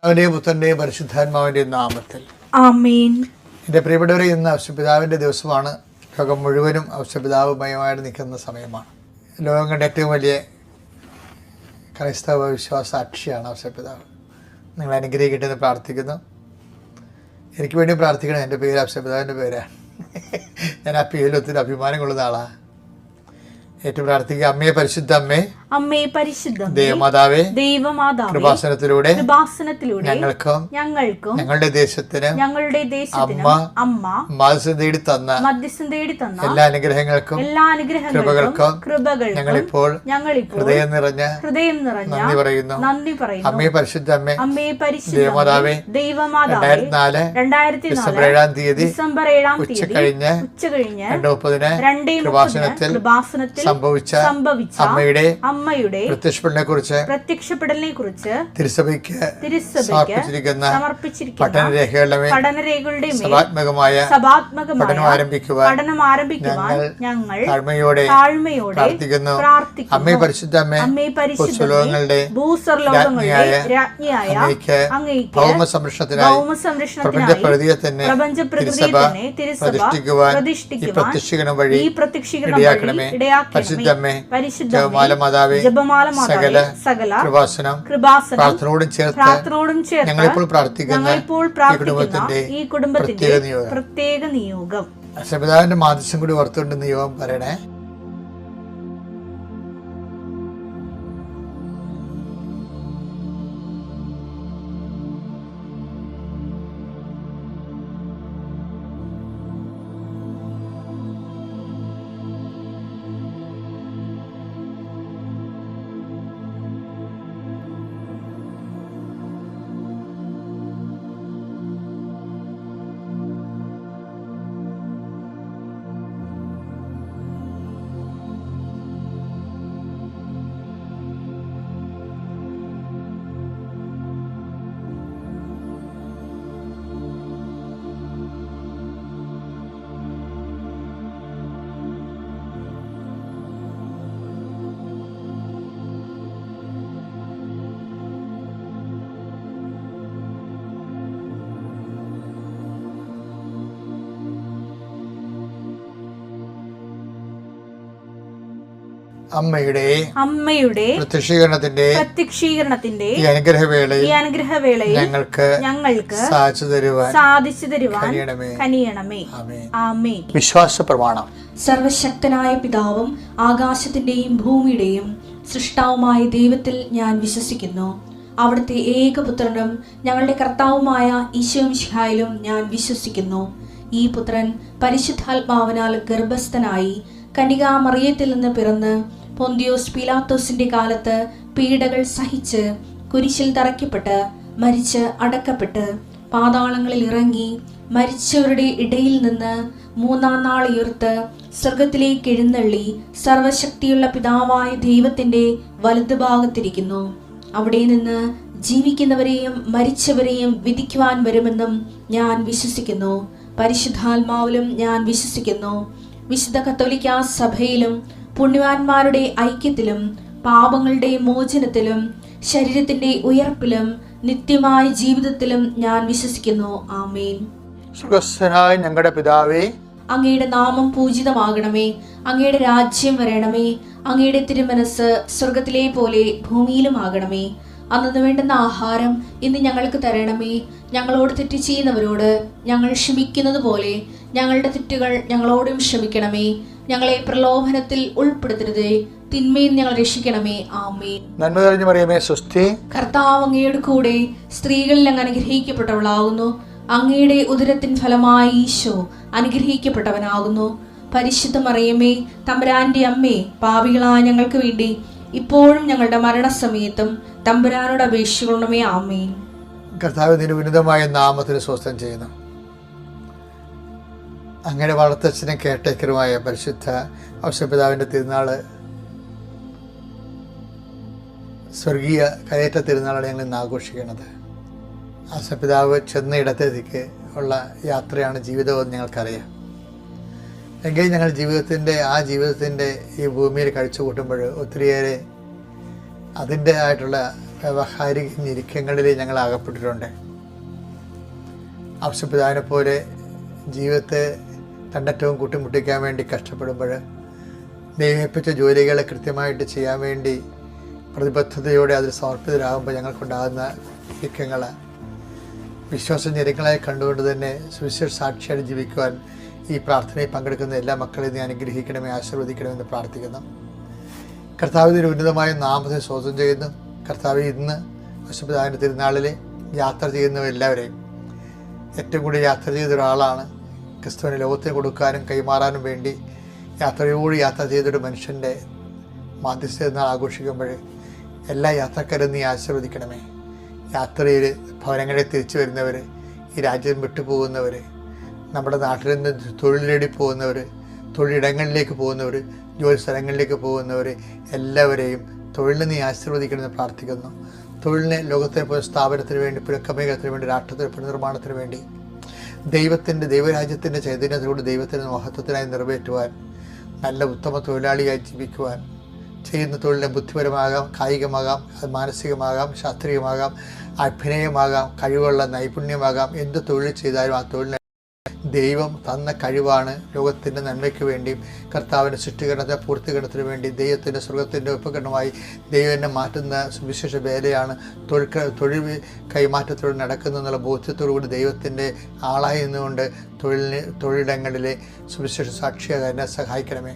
അവന്റെയും പുത്രന്റെയും പരിശുദ്ധാത്മാവിന്റെയും നാമത്തിൽ ആമേൻ. എൻ്റെ പ്രിയപ്പെട്ടവരെ, ഇന്ന് ഔഷധപിതാവിൻ്റെ ദിവസമാണ്. ലോകം മുഴുവനും ഔഷധപിതാവുമയമായിട്ട് നിൽക്കുന്ന സമയമാണ്. ലോകം കണ്ട ഏറ്റവും വലിയ ക്രൈസ്തവ വിശ്വാസ സാക്ഷിയാണ് ഔഷധപിതാവ്. നിങ്ങൾ അനുഗ്രഹിക്കട്ടെ എന്ന് പ്രാർത്ഥിക്കുന്നു. എനിക്ക് വേണ്ടി പ്രാർത്ഥിക്കണം. എൻ്റെ പേര് ഔഷധപിതാവിൻ്റെ പേരാണ്. ഞാൻ ആ പേരിൽ ഒത്തിരി അഭിമാനം കൊള്ളുന്ന ആളാണ്. ഏറ്റവും പ്രാർത്ഥിക്കുക. അമ്മയെ പരിശുദ്ധ അമ്മേ, അമ്മേ പരിശുദ്ധ ദേവമാതാവേ, ദൈവമാതാവേ, കൃപാസനത്തിലൂടെ ഞങ്ങൾക്കും ഞങ്ങളുടെ ദേശത്തിനും അമ്മ മധ്യസ്ഥം തേടി തന്ന എല്ലാ അനുഗ്രഹങ്ങൾക്കും കൃപകൾക്കും ഞങ്ങളിപ്പോൾ ഹൃദയം നിറഞ്ഞ നന്ദി പറയുന്നു. അമ്മയെ പരിശുദ്ധ അമ്മേ, ദേവമാതാവേ, 2004 ഡിസംബർ 7 തീയതി ഉച്ച കഴിഞ്ഞ് 2:30 കൃപാസനത്തിൽ സംഭവിച്ച അമ്മയുടെ പ്രത്യക്ഷപ്പെടലിനെ കുറിച്ച് തിരുസഭയ്ക്ക് സമർപ്പിച്ചിരിക്കുന്ന പഠനരേഖകളുടെ പഠനം ആരംഭിക്കുവാൻ ഞങ്ങൾ താഴ്മയോടെ പ്രാർത്ഥിക്കുന്നു. അമ്മേ പരിശുദ്ധ അമ്മേ, ഭൂസ്വർലോകങ്ങളുടെ രാജ്ഞിയായ അങ്ങേക്ക് ഭൗമ സംരക്ഷണത്തിനായി പ്രപഞ്ച പ്രകൃതിയെ തന്നെ തിരുസഭ പ്രതിഷ്ഠിക്കുവാൻ ഈ പ്രത്യക്ഷീകരണം വഴി ഇടയാക്കണമേ. പരിശുദ്ധ അമ്മേ, ജപമാല മാതാവേ, സകല കൃപാസനം പ്രാർത്ഥനയോടും ചേർത്ത് ഞങ്ങളിപ്പോൾ പ്രാർത്ഥിക്കുന്ന ഈ കുടുംബത്തിന്റെ പ്രത്യേക നിയോഗം ഔഷധപിതാവിന്റെ മാധ്യസ്ഥം കൂടി ഓർത്തുകൊണ്ട് നിയോഗം പറയണേ. അമ്മയുടെ പ്രത്യക്ഷീകരണത്തിന്റെ ഈ അനുഗ്രഹവേളയിൽ ഞങ്ങൾക്ക് സാധിച്ചു തരുവാൻ കനിയണമേ. ആമേൻ. വിശ്വാസ പ്രമാണം. സർവശക്തനായ പിതാവും ആകാശത്തിന്റെയും ഭൂമിയുടെയും സൃഷ്ടാവുമായ ദൈവത്തിൽ ഞാൻ വിശ്വസിക്കുന്നു. അവിടുത്തെ ഏകപുത്രനും ഞങ്ങളുടെ കർത്താവുമായ ഈശോമിശിഹായിലും ഞാൻ വിശ്വസിക്കുന്നു. ഈ പുത്രൻ പരിശുദ്ധാത്മാവിനാൽ ഗർഭസ്ഥനായി കന്യകാമറിയത്തിൽ നിന്ന് പിറന്ന് പൊന്തിയോസ് പീലാത്തോസിന്റെ കാലത്ത് പീഡകൾ സഹിച്ച് കുരിശിൽ തറയ്ക്കപ്പെട്ട് മരിച്ച് അടക്കപ്പെട്ട് പാതാളങ്ങളിൽ ഇറങ്ങി മരിച്ചവരുടെ ഇടയിൽ നിന്ന് 3-ാം നാൾ ഉയർത്ത് സ്വർഗത്തിലേക്ക് എഴുന്നള്ളി സർവശക്തിയുള്ള പിതാവായ ദൈവത്തിന്റെ വലതുഭാഗത്തിരിക്കുന്നു. അവിടെ നിന്ന് ജീവിക്കുന്നവരെയും മരിച്ചവരെയും വിധിക്കുവാൻ വരുമെന്നും ഞാൻ വിശ്വസിക്കുന്നു. പരിശുദ്ധാത്മാവിലും ഞാൻ വിശ്വസിക്കുന്നു. വിശുദ്ധ കത്തോലിക്കാ സഭയിലും പുണ്യവാന്മാരുടെ ഐക്യത്തിലും പാപങ്ങളുടെ മോചനത്തിലും ശരീരത്തിന്റെ ഉയർപ്പിലും നിത്യമായ ജീവിതത്തിലും ഞാൻ വിശ്വസിക്കുന്നു. ആമേൻ. സ്വർഗ്ഗസ്ഥനായ ഞങ്ങളുടെ പിതാവേ, അങ്ങയുടെ നാമം പൂജിതമാകണമേ. അങ്ങയുടെ രാജ്യം വരണമേ. അങ്ങയുടെ തിരുമനസ് സ്വർഗത്തിലെ പോലെ ഭൂമിയിലും ആകണമേ. അന്നു വേണ്ടുന്ന ആഹാരം ഇന്ന് ഞങ്ങൾക്ക് തരണമേ. ഞങ്ങളോട് തെറ്റ് ചെയ്യുന്നവരോട് ഞങ്ങൾ ക്ഷമിക്കുന്നത് പോലെ ഞങ്ങളുടെ തെറ്റുകൾ ഞങ്ങളോടും ക്ഷമിക്കണമേ. ഞങ്ങളെ പ്രലോഭനത്തിൽ ഉൾപ്പെടുത്തരുതേ, തിന്മയിൽ ഞങ്ങൾ രക്ഷിക്കണമേ. ആമേൻ. നന്മ നിറഞ്ഞ മറിയമേ, സ്വസ്തി. കർത്താവ് അങ്ങയുടെ കൂടെ സ്ത്രീകളിൽ അങ്ങ് അനുഗ്രഹിക്കപ്പെട്ടവളാകുന്നു. അങ്ങയുടെ ഉദരത്തിൻ ഫലമായി ഈശോ അനുഗ്രഹിക്കപ്പെട്ടവനാകുന്നു. പരിശുദ്ധ മറിയമേ, തമ്പുരാന്റെ അമ്മേ, പാപികളായ ഞങ്ങൾക്ക് വേണ്ടി ഇപ്പോഴും ഞങ്ങളുടെ മരണസമയത്തും തമ്പുരാനോട് അപേക്ഷിക്കണമേ. ആമേൻ. കർത്താവ് നിന്റെ ഉന്നതമായ നാമത്തിന് സ്വസ്ഥം ചെയ്യുന്നു. അങ്ങയുടെ വളർത്തച്ഛനും കേട്ടേക്കറുമായ പരിശുദ്ധ ഔഷധപിതാവിൻ്റെ തിരുനാള്, സ്വർഗീയ കയറ്റ തിരുനാളാണ് ഞങ്ങൾ ഇന്ന് ആഘോഷിക്കുന്നത്. ഔഷധപിതാവ് ചെന്ന ഇടത്തേക്ക് ഉള്ള യാത്രയാണ് ജീവിതമെന്ന് ഞങ്ങൾക്കറിയാം. എങ്കിൽ ഞങ്ങൾ ജീവിതത്തിൻ്റെ ഈ ഭൂമിയിൽ കഴിച്ചു കൂട്ടുമ്പോൾ ഒത്തിരിയേറെ അതിൻ്റെ ആയിട്ടുള്ള വ്യവഹാരിക ഞെരുക്കങ്ങളിൽ ഞങ്ങൾ അകപ്പെട്ടിട്ടുണ്ട്. ഔസേപ്പിതാവിനെ പോലെ ജീവിതത്തെ തണ്ടറ്റവും കൂട്ടിമുട്ടിക്കാൻ വേണ്ടി കഷ്ടപ്പെടുമ്പോൾ ദൈവമേൽപ്പിച്ച ജോലികളെ കൃത്യമായിട്ട് ചെയ്യാൻ വേണ്ടി പ്രതിബദ്ധതയോടെ അതിൽ സമർപ്പിതരാകുമ്പോൾ ഞങ്ങൾക്കുണ്ടാകുന്ന ഞെരുക്കങ്ങൾ വിശ്വാസ ഞെരുക്കങ്ങളായി കണ്ടുകൊണ്ട് തന്നെ സുവിശേഷ സാക്ഷിയായിട്ട് ജീവിക്കുവാൻ ഈ പ്രാർത്ഥനയിൽ പങ്കെടുക്കുന്ന എല്ലാ മക്കളെയും നീ അനുഗ്രഹിക്കണമേ, ആശീർവദിക്കണമെന്ന് പ്രാർത്ഥിക്കുന്നു. കർത്താവിൻ്റെ ഉന്നതമായ നാമത്തെ സ്തോത്രം ചെയ്യുന്നു. കർത്താവ് ഇന്ന് ഔസേപ്പിതാവിൻ്റെ തിരുനാളിൽ യാത്ര ചെയ്യുന്നവരെല്ലാവരെയും ഏറ്റവും കൂടുതൽ യാത്ര ചെയ്ത ഒരാളാണ്. ക്രിസ്തുവിനെ ലോകത്തിന് കൊടുക്കാനും കൈമാറാനും വേണ്ടി യാത്ര ചെയ്തൊരു മനുഷ്യൻ്റെ മാധ്യസ്ഥ നാൾ ആഘോഷിക്കുമ്പോൾ എല്ലാ യാത്രക്കാരും നീ ആശീർവദിക്കണമേ. യാത്രയിൽ ഭവനങ്ങളിൽ തിരിച്ചു വരുന്നവർ, ഈ രാജ്യം വിട്ടുപോകുന്നവർ, നമ്മുടെ നാട്ടിൽ നിന്ന് തൊഴിൽ നേടി പോകുന്നവർ, തൊഴിലിടങ്ങളിലേക്ക് പോകുന്നവർ, ജോലി സ്ഥലങ്ങളിലേക്ക് പോകുന്നവർ എല്ലാവരെയും തൊഴിലിനെ നീ ആശീർവദിക്കണമെന്ന് പ്രാർത്ഥിക്കുന്നു. തൊഴിലിനെ ലോകത്തെ പോലെ സ്ഥാപനത്തിന് വേണ്ടി, പുനഃക്രമീകരണത്തിന് വേണ്ടി, രാഷ്ട്രത്തിന് പുനർനിർമ്മാണത്തിന് വേണ്ടി ദൈവരാജ്യത്തിൻ്റെ ചൈതന്യത്തോട് ദൈവത്തിൻ്റെ മഹത്വത്തിനായി നിറവേറ്റുവാൻ, നല്ല ഉത്തമ തൊഴിലാളിയായി ജീവിക്കുവാൻ, ചെയ്യുന്ന തൊഴിലിനെ ബുദ്ധിപരമാകാം, കായികമാകാം, മാനസികമാകാം, ശാസ്ത്രീയമാകാം, അഭിനയമാകാം, കഴിവുള്ള നൈപുണ്യമാകാം, എന്ത് തൊഴിൽ ചെയ്താലും ആ തൊഴിലിനെ ദൈവം തന്ന കഴിവാണ് ലോകത്തിൻ്റെ നന്മയ്ക്ക് വേണ്ടിയും കർത്താവിൻ്റെ സൃഷ്ടികരണത്തെ പൂർത്തീകരണത്തിന് വേണ്ടി ദൈവത്തിൻ്റെ സ്വർഗത്തിൻ്റെ ഉപകരണമായി ദൈവം എന്നെ മാറ്റുന്ന സുവിശേഷ വേലയാണ് തൊഴിൽ കൈമാറ്റത്തോടെ നടക്കുന്നതെന്നുള്ള ബോധ്യത്തോടുകൂടി ദൈവത്തിൻ്റെ ആളായി നിന്നുകൊണ്ട് തൊഴിലിടങ്ങളിലെ സുവിശേഷ സാക്ഷിയാകാൻ എന്നെ സഹായിക്കണമേ.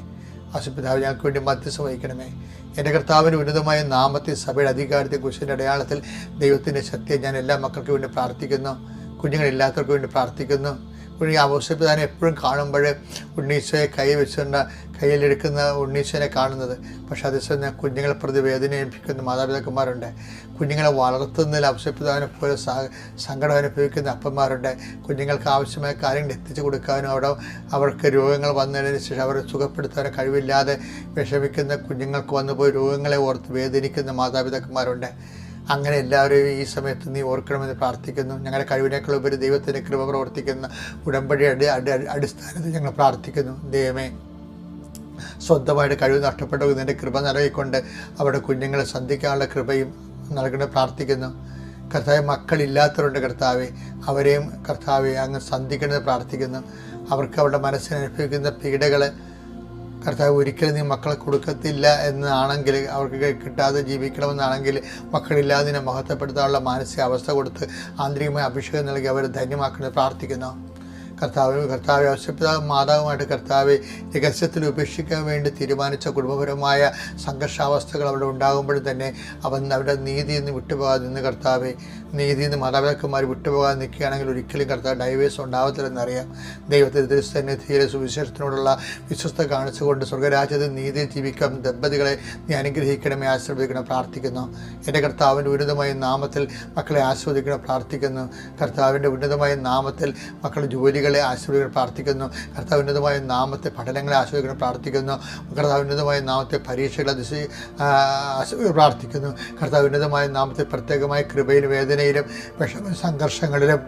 ഔസേപ്പിതാവ് ഞങ്ങൾക്ക് വേണ്ടി മധ്യസ്ഥം വഹിക്കണമേ. എൻ്റെ കർത്താവിൻ്റെ ഉന്നതമായ നാമത്തിൽ സഭയുടെ അധികാരത്തെ കുരിശിൻ്റെ അടയാളത്തിൽ ദൈവത്തിൻ്റെ ശക്തിയെ ഞാൻ എല്ലാ മക്കൾക്ക് വേണ്ടി പ്രാർത്ഥിക്കുന്നു. കുഞ്ഞുങ്ങളില്ലാത്തവർക്ക് വേണ്ടി പ്രാർത്ഥിക്കുന്നു. ഔസേപ്പിതാവിനെ എപ്പോഴും കാണുമ്പോൾ ഉണ്ണീശോയെ കയ്യിലെടുക്കുന്ന ഉണ്ണീശോനെ കാണുന്നത്, പക്ഷേ അതേസമയം ഞാൻ കുഞ്ഞുങ്ങളെ പ്രതി വേദന അനുഭവിക്കുന്ന മാതാപിതാക്കന്മാരുണ്ട്. കുഞ്ഞുങ്ങളെ വളർത്തുന്നതിൽ ഔസേപ്പിതാവിനെ പോലെ സങ്കടം അനുഭവിക്കുന്ന അപ്പന്മാരുണ്ട്. കുഞ്ഞുങ്ങൾക്ക് ആവശ്യമായ കാര്യങ്ങൾ എത്തിച്ചു കൊടുക്കാനും അവർക്ക് രോഗങ്ങൾ വന്നതിന് ശേഷം അവരെ സുഖപ്പെടുത്താനും കഴിവില്ലാതെ വിഷമിക്കുന്ന കുഞ്ഞുങ്ങൾക്ക് വന്നുപോയി രോഗങ്ങളെ ഓർത്ത് വേദനിക്കുന്ന മാതാപിതാക്കന്മാരുണ്ട്. അങ്ങനെ എല്ലാവരെയും ഈ സമയത്ത് നീ ഓർക്കണമെന്ന് പ്രാർത്ഥിക്കുന്നു. ഞങ്ങളുടെ കഴിവിനേക്കാൾ ഉപരി ദൈവത്തിൻ്റെ കൃപ പ്രവർത്തിക്കുന്ന ഉടമ്പടിയുടെ അടിസ്ഥാനത്തിൽ ഞങ്ങൾ പ്രാർത്ഥിക്കുന്നു. ദൈവമേ, സ്വന്തമായിട്ട് കഴിവ് നഷ്ടപ്പെട്ടവർക്ക് നിൻ്റെ കൃപ നൽകിക്കൊണ്ട് അവരുടെ കുഞ്ഞുങ്ങളെ സന്ധിക്കാനുള്ള കൃപയും നൽകണമെന്ന് പ്രാർത്ഥിക്കുന്നു. കർത്താവെ, മക്കളില്ലാത്തവരുണ്ട് കർത്താവെ, അവരെയും കർത്താവെ അങ്ങ് സന്ധിക്കണമെന്ന് പ്രാർത്ഥിക്കുന്നു. അവർക്ക് അവരുടെ മനസ്സിന് അനുഭവിക്കുന്ന പീഡകൾ കർത്താവ് ഒരിക്കലും നീ മക്കളെ കൊടുക്കത്തില്ല എന്നാണെങ്കിൽ, അവർക്ക് കിട്ടാതെ ജീവിക്കണമെന്നാണെങ്കിൽ മക്കളില്ലാതെ മഹത്വപ്പെടുത്താനുള്ള മാനസികാവസ്ഥ കൊടുത്ത് ആന്തരികമായ അഭിഷേകം നൽകി അവരെ ധന്യമാക്കണമെന്ന് പ്രാർത്ഥിക്കുന്നു. കർത്താവ് ഔസേപ്പിതാവ് മാതാവുമായിട്ട് കർത്താവ് രഹസ്യത്തിൽ ഉപേക്ഷിക്കാൻ വേണ്ടി തീരുമാനിച്ച കുടുംബപരമായ സംഘർഷാവസ്ഥകൾ അവിടെ ഉണ്ടാകുമ്പോഴും തന്നെ അവരുടെ നീതിയിൽ നിന്ന് വിട്ടുപോകാതെ നിന്ന് കർത്താവ് നീതിയിൽ നിന്ന് മാതാപിതാക്കന്മാർ വിട്ടുപോകാതെ നിൽക്കുകയാണെങ്കിൽ ഒരിക്കലും കർത്താവ് ഡൈവേഴ്സ് ഉണ്ടാവത്തില്ലെന്നറിയാം. ദൈവത്തിൻ്റെ തിരുസന്നിധിയിലെ സുവിശേഷത്തിനോടുള്ള വിശ്വസ്ത കാണിച്ചുകൊണ്ട് സ്വർഗരാജ്യത്തിൽ നീതിയിൽ ജീവിക്കാൻ ദമ്പതികളെ നീ അനുഗ്രഹിക്കണമേ, ആശീർവദിക്കണം പ്രാർത്ഥിക്കുന്നു. എൻ്റെ കർത്താവിൻ്റെ ഉന്നതമായ നാമത്തിൽ മക്കളെ ആസ്വദിക്കണം പ്രാർത്ഥിക്കുന്നു. കർത്താവിൻ്റെ ഉന്നതമായ നാമത്തിൽ മക്കളുടെ ജോലികളെ ആശീർവദിക്കണം പ്രാർത്ഥിക്കുന്നു. കർത്താവ് ഉന്നതമായ നാമത്തെ പഠനങ്ങളെ ആശീർവദിക്കണം പ്രാർത്ഥിക്കുന്നു. കർത്താവ് ഉന്നതമായ നാമത്തെ പരീക്ഷകളെ പ്രാർത്ഥിക്കുന്നു. കർത്താവ് ഉന്നതമായ നാമത്തെ പ്രത്യേകമായ കൃപയിലും വേദനയിലും സംഘർഷങ്ങളിലും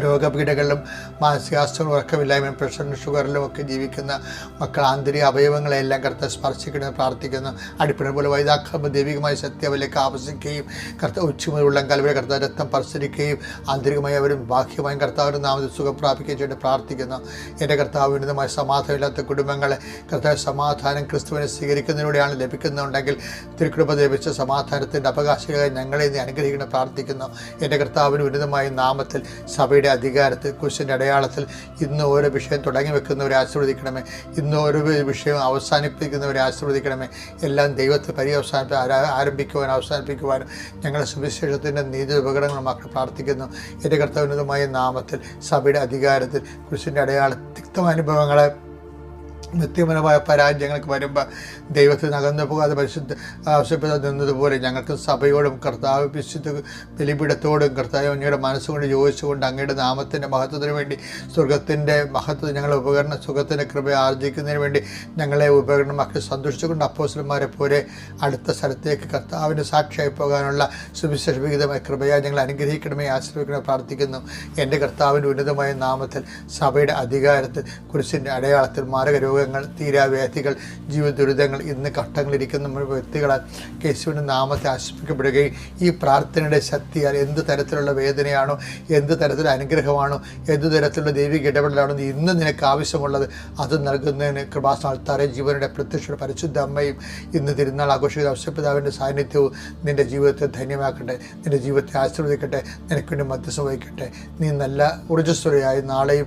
രോഗപീഠകളിലും മാനസികാവസ്ഥകളും ഉറക്കമില്ലായ്മയും പ്രഷറിനും ഷുഗറിലും ഒക്കെ ജീവിക്കുന്ന മക്കൾ ആന്തരിക അവയവങ്ങളെല്ലാം കർത്താവ് സ്പർശിക്കണമെന്ന് പ്രാർത്ഥിക്കുന്നു. അടിപ്പിണർ പോലെ വൈതാക്രമ ദൈവികമായ സത്യം അവരിലേക്ക് ആവശ്യിക്കുകയും കർത്താവ് ഉച്ചമുള്ള കലവരെ കർത്താവ് രക്തം പരിസരിക്കുകയും ആന്തരികമായി അവരും ബാഹ്യമായും കർത്താവിൻ്റെ നാമത്തിൽ സുഖം പ്രാപിക്കുകയും ചെയ്ത് പ്രാർത്ഥിക്കുന്നു. എൻ്റെ കർത്താവ് ഉന്നതമായ സമാധാനമില്ലാത്ത കുടുംബങ്ങളെ കർത്താവ് സമാധാനം ക്രിസ്തുവിനെ സ്വീകരിക്കുന്നതിലൂടെയാണ് ലഭിക്കുന്നുണ്ടെങ്കിൽ തിരുകൃപ ലഭിച്ച സമാധാനത്തിൻ്റെ അവകാശികളായി ഞങ്ങളെ നീ അനുഗ്രഹിക്കണം പ്രാർത്ഥിക്കുന്നു. എൻ്റെ കർത്താവിന് ഉന്നതമായ നാമത്തിൽ സഭയുടെ അധികാരത്തിൽ കുരിശിൻ്റെ അടയാളത്തിൽ ഇന്ന് ഓരോ വിഷയം തുടങ്ങി വെക്കുന്നവരെ ആശീർവദിക്കണമേ. ഇന്ന് ഓരോ വിഷയവും അവസാനിപ്പിക്കുന്നവരെ ആശീർവദിക്കണമേ. എല്ലാം ദൈവത്തെ ആരംഭിക്കുവാനും അവസാനിപ്പിക്കുവാനും ഞങ്ങളുടെ സുവിശേഷത്തിൻ്റെ നീതി ഉപകരണങ്ങളുമാക്കി പ്രാർത്ഥിക്കുന്നു. എൻ്റെ കർത്തവ്യമായ നാമത്തിൽ സഭയുടെ അധികാരത്തിൽ കുരിശിൻ്റെ അടയാള തിക്തമനുഭവങ്ങളെ നിത്യപരമായ പരാജയങ്ങൾക്ക് വരുമ്പോൾ ദൈവത്തിൽ നകന്നു പോകാതെ പരിശുദ്ധ ആവശ്യപ്പെട്ട് നിന്നതുപോലെ ഞങ്ങൾക്ക് സഭയോടും കർത്താവ് വിശുദ്ധ ബലിപീഠത്തോടും കർത്താവ് അങ്ങയുടെ മനസ്സുകൊണ്ട് യോജിച്ചുകൊണ്ട് അങ്ങയുടെ നാമത്തിൻ്റെ മഹത്വത്തിന് വേണ്ടി സ്വർഗത്തിൻ്റെ മഹത്വം ഞങ്ങളെ ഉപകരണം സുഖത്തിൻ്റെ കൃപ ആർജിക്കുന്നതിന് വേണ്ടി ഞങ്ങളെ ഉപകരണമാക്കി സന്തോഷിച്ചുകൊണ്ട് അപ്പോസ്തലന്മാരെ പോലെ അടുത്ത സ്ഥലത്തേക്ക് കർത്താവിൻ്റെ സാക്ഷിയായി പോകാനുള്ള സുവിശേഷവിഹിതമായ കൃപയായി ഞങ്ങൾ അനുഗ്രഹിക്കണമേ, ആശ്രയിക്കണമേ പ്രാർത്ഥിക്കുന്നു. എൻ്റെ കർത്താവിൻ്റെ ഉന്നതമായ നാമത്തിൽ സഭയുടെ അധികാരത്തിൽ കുരിശിൻ്റെ അടയാളത്തിൽ മാരക രോഗങ്ങൾ, തീരാവ്യാധികൾ, ജീവിത ദുരിതങ്ങൾ, ഇന്ന് കഷ്ടങ്ങളിരിക്കുന്ന നമ്മൾ വ്യക്തികളാൽ യേശുവിൻ്റെ നാമത്തെ ആശ്വസിക്കപ്പെടുകയും ഈ പ്രാർത്ഥനയുടെ ശക്തിയാൽ എന്ത് തരത്തിലുള്ള വേദനയാണോ, എന്ത് തരത്തിലുള്ള അനുഗ്രഹമാണോ, എന്ത് തരത്തിലുള്ള ദൈവിക ഇടപെടലാണോ ഇന്ന് നിനക്ക് ആവശ്യമുള്ളത് അത് നൽകുന്നതിന് കൃപാസ്ഥാനത്താറെ ജീവനുടെ പ്രത്യക്ഷ പരിശുദ്ധ അമ്മയും ഇന്ന് തിരുനാൾ ആഘോഷിക്കുന്ന ഔഷധപിതാവിൻ്റെ സാന്നിധ്യവും നിൻ്റെ ജീവിതത്തെ ധന്യമാക്കട്ടെ, നിൻ്റെ ജീവിതത്തെ ആശീർവദിക്കട്ടെ, നിനക്ക് വേണ്ടി മധ്യസ്ഥം വഹിക്കട്ടെ. നീ നല്ല ഊർജ്ജസ്വലയായി നാളെയും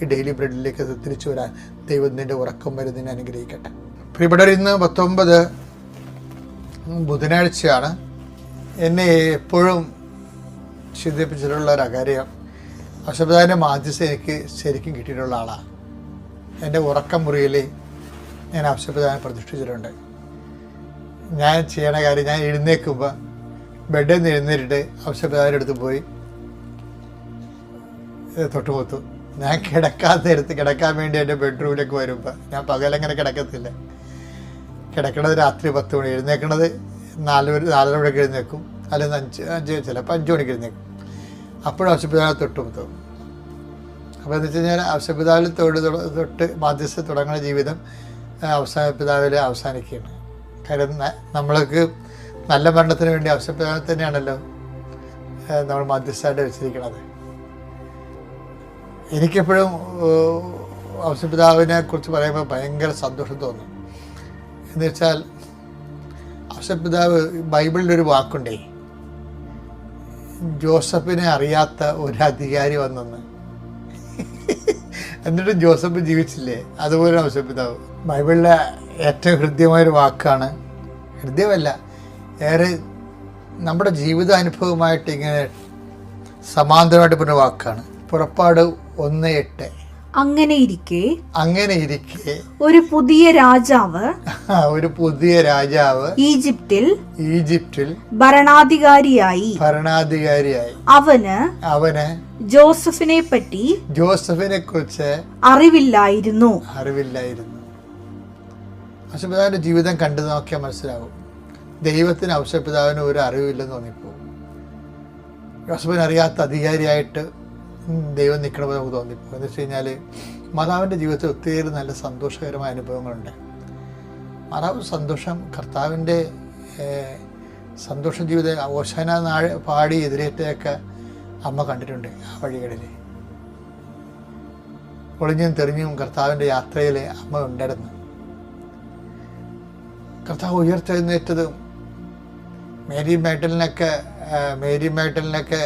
ഈ ഡെയിലി ബ്രെഡിലേക്ക് തിരിച്ചു വരാൻ ദൈവം നിൻ്റെ ഉറക്കം വരെ നിന്നെ അനുഗ്രഹിക്കട്ടെ. പ്രിയപ്പെട്ടവർ, ഇന്ന് 19 ബുധനാഴ്ചയാണ്. എന്നെ എപ്പോഴും ചിന്തിപ്പിച്ചിട്ടുള്ള ഒരു കാര്യം, ഔഷധപിതാവിൻ്റെ മാധ്യസ്ഥം എനിക്ക് ശരിക്കും കിട്ടിയിട്ടുള്ള ആളാണ്. എൻ്റെ ഉറക്കം മുറിയിൽ ഞാൻ ഔഷധപിതാവിനെ പ്രതിഷ്ഠിച്ചിട്ടുണ്ട്. ഞാൻ ചെയ്യണ കാര്യം, ഞാൻ എഴുന്നേൽക്കുമ്പോൾ ബെഡിൽ നിന്ന് എഴുന്നേറ്റിട്ട് ഔഷധപിതാവിൻ്റെ അടുത്ത് പോയി തൊട്ടുമുത്തു. ഞാൻ കിടക്കാൻ വേണ്ടി എൻ്റെ ബെഡ്റൂമിലേക്ക് വരുമ്പോൾ, ഞാൻ പകലങ്ങനെ കിടക്കത്തില്ല, കിടക്കണത് രാത്രി 10 മണി, എഴുന്നേൽക്കണത് 4 മണിക്ക് എഴുന്നേൽക്കും, അല്ലെങ്കിൽ 5 ചിലപ്പോൾ 5 മണിക്ക് എഴുന്നേൽക്കും. അപ്പോഴും ഔഷധപിതാവിനെ തൊട്ടുമുത്തും. അപ്പോൾ എന്ന് വെച്ച് കഴിഞ്ഞാൽ ഔഷധപിതാവിൽ തൊട്ട് മാധ്യസ്ഥ തുടങ്ങുന്ന ജീവിതം ഔഷധപിതാവിൽ അവസാനിക്കുകയാണ്. കാര്യം നമ്മൾക്ക് നല്ല മരണത്തിന് വേണ്ടി ഔഷധപിതാവിനെ തന്നെയാണല്ലോ നമ്മൾ മാധ്യസ്ഥമായിട്ട് വെച്ചിരിക്കുന്നത്. എനിക്കെപ്പോഴും ഔഷധപിതാവിനെ കുറിച്ച് പറയുമ്പോൾ ഭയങ്കര സന്തോഷം തോന്നും. എന്ന് വെച്ചാൽ ഔഷധപിതാവ്, ബൈബിളിലൊരു വാക്കുണ്ടേ, ജോസഫിനെ അറിയാത്ത ഒരു അധികാരി വന്നെന്ന്. എന്നിട്ടും ജോസഫ് ജീവിച്ചില്ലേ? അതുപോലെ ഔഷധപിതാവ്. ബൈബിളിലെ ഏറ്റവും ഹൃദ്യമായൊരു വാക്കാണ്, ഹൃദ്യമല്ല, ഏറെ നമ്മുടെ ജീവിതാനുഭവമായിട്ട് ഇങ്ങനെ സമാന്തരമായിട്ട് പറഞ്ഞ വാക്കാണ്. പുറപ്പാട് 1:8. അങ്ങനെ ഇരിക്കെ ഒരു പുതിയ രാജാവ് ഈജിപ്തിൽ ഭരണാധികാരിയായി അവന് ജോസഫിനെ കുറിച്ച് അറിവില്ലായിരുന്നു. ഔഷധപിതാവിന്റെ ജീവിതം കണ്ടു നോക്കിയാൽ മനസ്സിലാവും, ദൈവത്തിന് ഔഷധപിതാവിന് ഒരു അറിവില്ലെന്ന് തോന്നിപ്പോവും. യോസഫിനെ അറിയാത്ത അധികാരിയായിട്ട് ദൈവം നിൽക്കണമെന്ന് നമുക്ക് തോന്നിപ്പോകും. എന്ന് വെച്ച് കഴിഞ്ഞാൽ മാതാവിൻ്റെ ജീവിതത്തിൽ ഒത്തിരി നല്ല സന്തോഷകരമായ അനുഭവങ്ങളുണ്ട്. മാതാവ് സന്തോഷം, കർത്താവിൻ്റെ സന്തോഷ ജീവിതം, ഓശാന പാടി എതിരേറ്റൊക്കെ അമ്മ കണ്ടിട്ടുണ്ട്. ആ വഴികളിൽ ഒളിഞ്ഞും തെറിഞ്ഞും കർത്താവിൻ്റെ യാത്രയിൽ അമ്മ ഉണ്ടായിരുന്നു. കർത്താവ് ഉയർത്തെഴുന്നേറ്റതും മേരി മേട്ടലിനൊക്കെ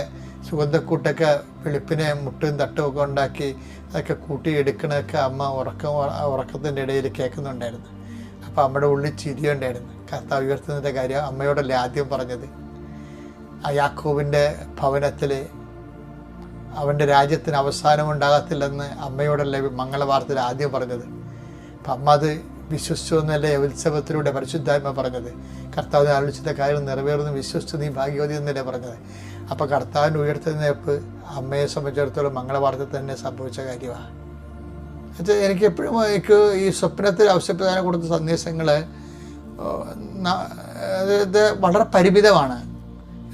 സുഗന്ധക്കൂട്ടൊക്കെ വെളുപ്പിനെ മുട്ടും തട്ടും ഒക്കെ ഉണ്ടാക്കി അതൊക്കെ കൂട്ടിയെടുക്കണതൊക്കെ അമ്മ ഉറക്കത്തിൻ്റെ ഇടയിൽ കേൾക്കുന്നുണ്ടായിരുന്നു. അപ്പോൾ അമ്മയുടെ ഉള്ളിൽ ചിരിയുണ്ടായിരുന്നു. കർത്താവ് ഉയർത്തുന്നതിൻ്റെ കാര്യം അമ്മയോടല്ലേ ആദ്യം പറഞ്ഞത്. ആ യാക്കോബിൻ്റെ ഭവനത്തിൽ അവൻ്റെ രാജ്യത്തിന് അവസാനമുണ്ടാകത്തില്ലെന്ന് അമ്മയോടല്ലേ മംഗളവാർത്തയിൽ ആദ്യം പറഞ്ഞത്. അപ്പം അമ്മ അത് വിശ്വസിച്ചു എന്നല്ലേ ഉത്സവത്തിലൂടെ പരിശുദ്ധാത്മ പറഞ്ഞത്. കർത്താവിനെ ആലോചിച്ച കാര്യം നിറവേറുന്നു വിശ്വസിച്ച് നീ ഭാഗ്യവതി എന്നല്ലേ പറഞ്ഞത്. അപ്പോൾ കർത്താവിൻ്റെ ഉയർത്തെഴുന്നേൽപ്പ് അമ്മയെ സംബന്ധിച്ചിടത്തോളം മംഗളവാർത്ത തന്നെ സംഭവിച്ച കാര്യമാണ്. എനിക്ക് എപ്പോഴും ഈ സ്വപ്നത്തിൽ ഔഷധപിതാവിനെ കൊടുത്ത സന്ദേശങ്ങൾ അതായത് വളരെ പരിമിതമാണ്.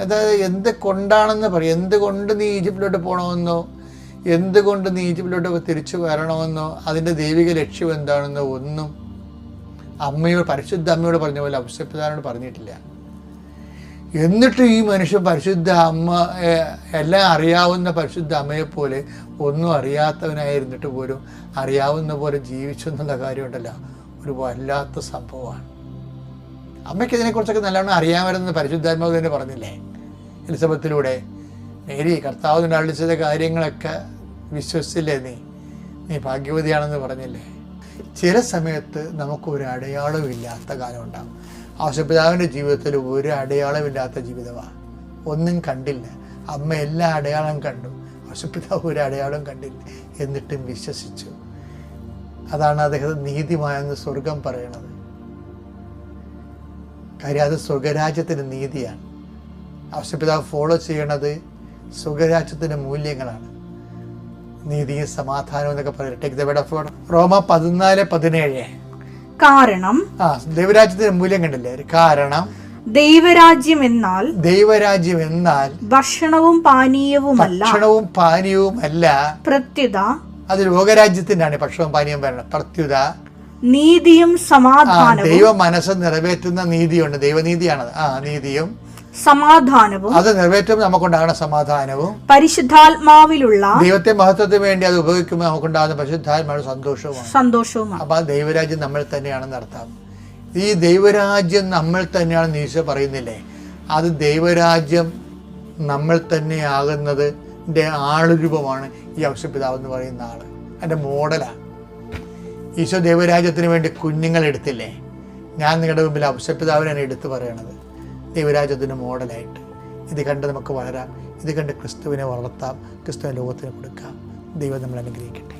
അതായത് എന്ത് കൊണ്ടാണെന്ന് പറയും, എന്തുകൊണ്ട് നീ ഈജിപ്തിലോട്ട് പോകണമെന്നോ, എന്തുകൊണ്ട് നീ ഈജിപ്തിലോട്ട് തിരിച്ചു വരണമെന്നോ, അതിൻ്റെ ദൈവിക ലക്ഷ്യം എന്താണെന്നോ ഒന്നും പരിശുദ്ധ അമ്മയോട് പറഞ്ഞ പോലെ ഔഷധപിതാവിനോട് പറഞ്ഞിട്ടില്ല. എന്നിട്ട് ഈ മനുഷ്യൻ പരിശുദ്ധ അമ്മ, എല്ലാം അറിയാവുന്ന പരിശുദ്ധ അമ്മയെപ്പോലെ ഒന്നും അറിയാത്തവനായിരുന്നിട്ട് പോലും അറിയാവുന്ന പോലെ ജീവിച്ചു എന്നുള്ള കാര്യമുണ്ടല്ലോ, ഒരു വല്ലാത്ത സംഭവമാണ്. അമ്മയ്ക്ക് ഇതിനെക്കുറിച്ചൊക്കെ നല്ലവണ്ണം അറിയാമായിരുന്ന പരിശുദ്ധാത്മാവ് തന്നെ പറഞ്ഞില്ലേ എലിസബത്തിലൂടെ, മേരി കർത്താവ് അളിച്ചത കാര്യങ്ങളൊക്കെ വിശ്വസിച്ചില്ലേ, നീ ഭാഗ്യവതിയാണെന്ന് പറഞ്ഞില്ലേ. ചില സമയത്ത് നമുക്കൊരു അടയാളമില്ലാത്ത കാലം ഉണ്ടാകും. ഔഷധപിതാവിൻ്റെ ജീവിതത്തിൽ ഒരു അടയാളമില്ലാത്ത ജീവിതമാണ്. ഒന്നും കണ്ടില്ല. അമ്മ എല്ലാ അടയാളം കണ്ടു, ഔഷധപിതാവ് ഒരു അടയാളം കണ്ടില്ല, എന്നിട്ടും വിശ്വസിച്ചു. അതാണ് അദ്ദേഹത്തെ നീതിമായെന്ന് സ്വർഗം പറയണത്. കാര്യം അത് സ്വർഗരാജ്യത്തിൻ്റെ നീതിയാണ്. ഔഷധപിതാവ് ഫോളോ ചെയ്യണത് സ്വർഗരാജ്യത്തിൻ്റെ മൂല്യങ്ങളാണ്, നീതിയും സമാധാനവും എന്നൊക്കെ പറയും. റോമ 14:17. കാരണം ദൈവരാജ്യത്തിന്റെ മൂല്യം കണ്ടില്ലേ? കാരണം ദൈവരാജ്യം എന്നാൽ ഭക്ഷണവും പാനീയവുമല്ല, പ്രത്യുത അത് ലോകരാജ്യത്തിൻ്റെയാണ് ഭക്ഷണവും പാനീയം വരണം. പ്രത്യുത നീതിയും സമാധാനവും ദൈവ മനസ്സ് നിറവേറ്റുന്ന നീതിയുണ്ട്, ദൈവനീതിയാണത്. നീതിയും സമാധാനവും അത് നിറവേറ്റുമ്പോൾ നമുക്കുണ്ടാകുന്ന സമാധാനവും പരിശുദ്ധാത്മാവിലുള്ള ദൈവത്തെ മഹത്വത്തിന് വേണ്ടി അത് ഉപയോഗിക്കുമ്പോൾ നമുക്കുണ്ടാകുന്ന പരിശുദ്ധാത്മാവിന്റെ സന്തോഷവുമാണ്. അപ്പൊ ആ ദൈവരാജ്യം നമ്മൾ തന്നെയാണെന്ന് അർത്ഥം. ഈ ദൈവരാജ്യം നമ്മൾ തന്നെയാണെന്ന് ഈശോ പറയുന്നില്ലേ? അത് ദൈവരാജ്യം നമ്മൾ തന്നെ ആകുന്നതിൻ്റെ ആളുരൂപമാണ് ഈ ഔഷപിതാവ് എന്ന് പറയുന്ന ആള്. അതിൻ്റെ മോഡലാണ്. ഈശോ ദൈവരാജ്യത്തിന് വേണ്ടി കുഞ്ഞുങ്ങളെടുത്തില്ലേ? ഞാൻ നിങ്ങളുടെ മുമ്പിൽ ഔഷപിതാവിനാണ് എടുത്തു പറയണത്, ദൈവരാജ്യത്തിൻ്റെ മോഡലായിട്ട്. ഇത് കണ്ട് നമുക്ക് വളരാം, ഇത് കണ്ട് ക്രിസ്തുവിനെ വളർത്താം, ക്രിസ്തുവിനെ ലോകത്തിന് കൊടുക്കാം. ദൈവം നമ്മൾ അനുഗ്രഹിക്കട്ടെ.